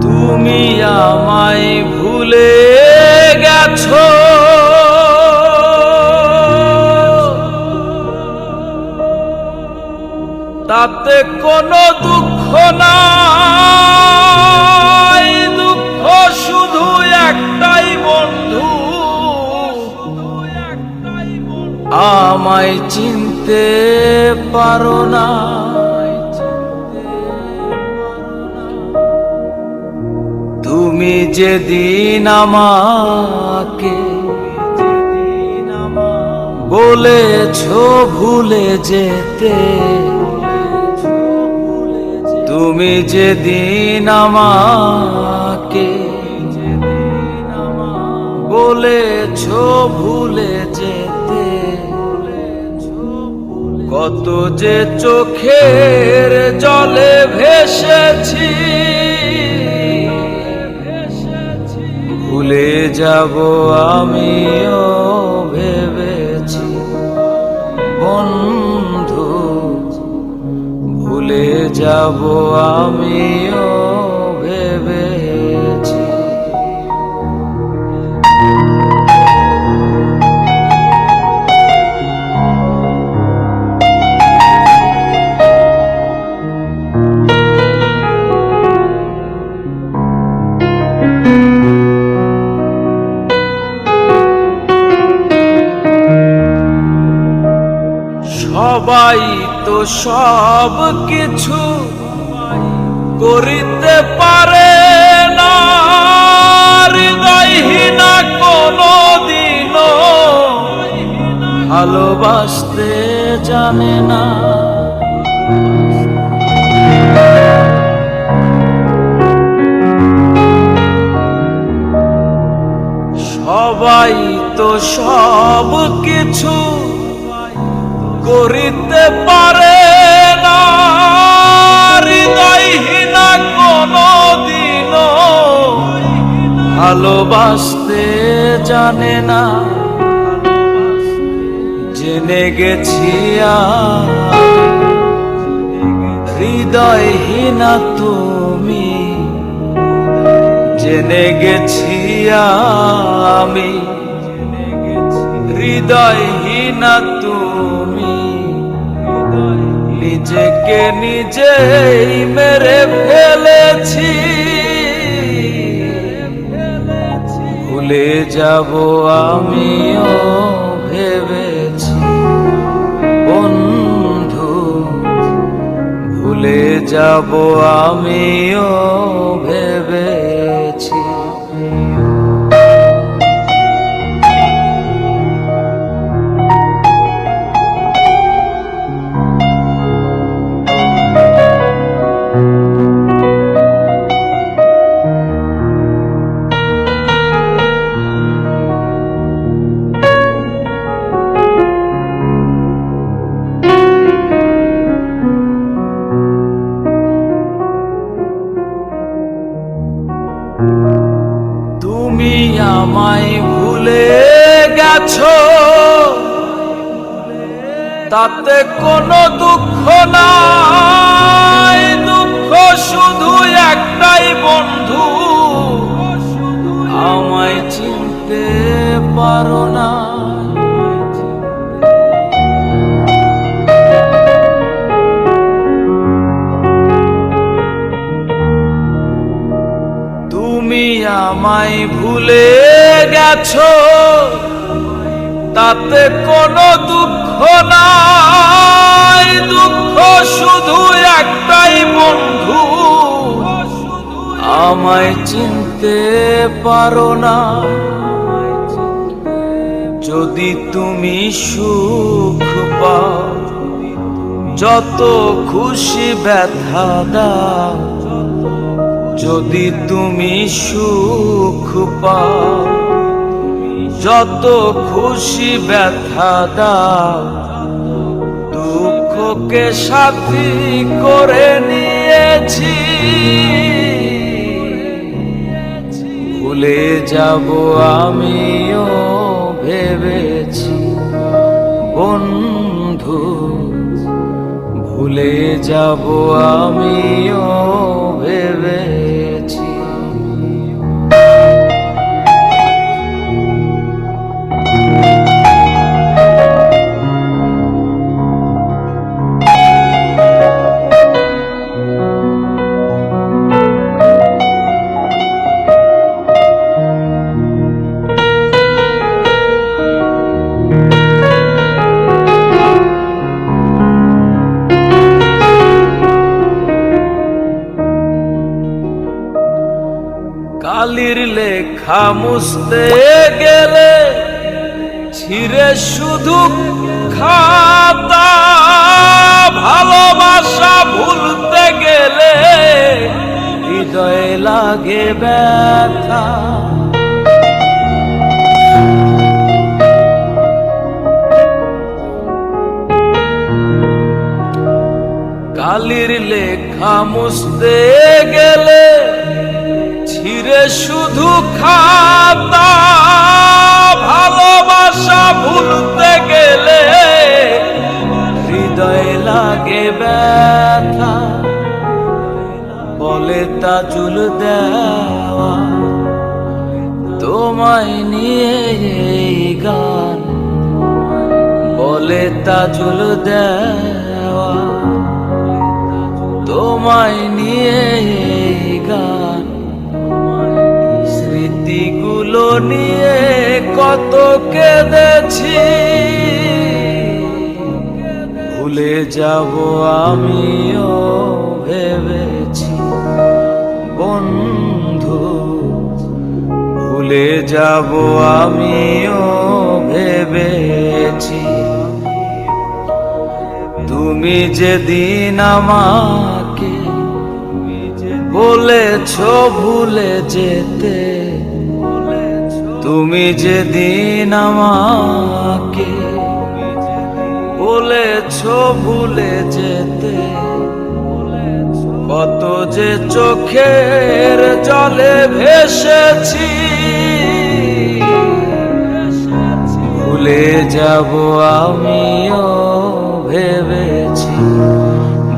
তুমি আমায় ভুলে গেছো, তাতে কোনো দুঃখ নাই। দুঃখ শুধু একটাই বন্ধু, আমায় চিনতে পারো না। তুমি যেদিন আমাকে বলেছো ভুলে যেতে, তুমি যেদিন আমাকে বলেছো ভুলে যেতে, কত যে চোখের জলে ভেসেছি, ভুলে যাব আমিও ভেবেছি বন্ধু, ভুলে যাব আমিও ভেবেছি। সবাই তো সব কিছু করিতে পারে না, হৃদয়হীনা কোনো দিনও ভালোবাসতে জানে না। সবাই তো সব কিছু করিতে পারে না, হৃদয়হীনা কোনো দিনও ভালোবাসতে জানে না। জেনে গেছি হৃদয়হীনা তুমি, জেনে গেছি আমি হৃদয়হীনা তুমি। নিজেকে নিজেই মেরে ফেলেছি, ভুলে যাব আমিও ভেবেছি বন্ধু, ভুলে যাব আমিও ভেবেছি। তুমি আমায় ভুলে গেছো, তাতে কোনো দুঃখ নাই। দুঃখ শুধু একটাই বন্ধু, আমায় চিনতে পারো না। তুমি আমায় ভুলে গেছো, তাতে কোনো দুঃখ নাই। দুঃখ শুধু একটাই বন্ধু, আমায় চিনতে পারো না। যদি তুমি সুখ পাও, যত খুশি ব্যথা দাও, যদি তুমি সুখ পাও, যত খুশি ব্যথা দাও, দুঃখকে সাথী করে নিয়েছি, ভুলে যাব আমিও ভেবেছি বন্ধু, ভুলে যাব আমিও ভেবেছি। কালির লেখা মুছতে গেলে ছিঁড়ে শুধু খাতা, ভালোবাসা ভুলতে গেলে হৃদয়ে লাগে ব্যথা। কালির লেখা মুছতে গেলে ছিঁড়ে শুধু খাতা, ভালোবাসা ভুলতে গেলে হৃদয়ে লাগে ব্যথা। বলে তাজুল দেওয়া তোমায় নিয়ে এই গান, বলে তাজুল দেওয়া তোমায় নিয়ে এই গান। স্মৃতিগুলো নিয়ে কত কেঁদেছি, ভুলে যাব আমিও ভেবেছি বন্ধু, ভুলে যাব আমিও ভেবেছি। তুমি যেদিন আমাকে বলেছ ভুলে যেতে, তুমি যেদিন আমাকে বলেছ ভুলে যেতে, কত যে চোখের জলে ভেসেছি, ভুলে যাব আমিও ভেবেছি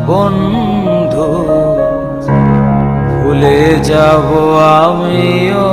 বন্ধু, ভুলে যাব আমিও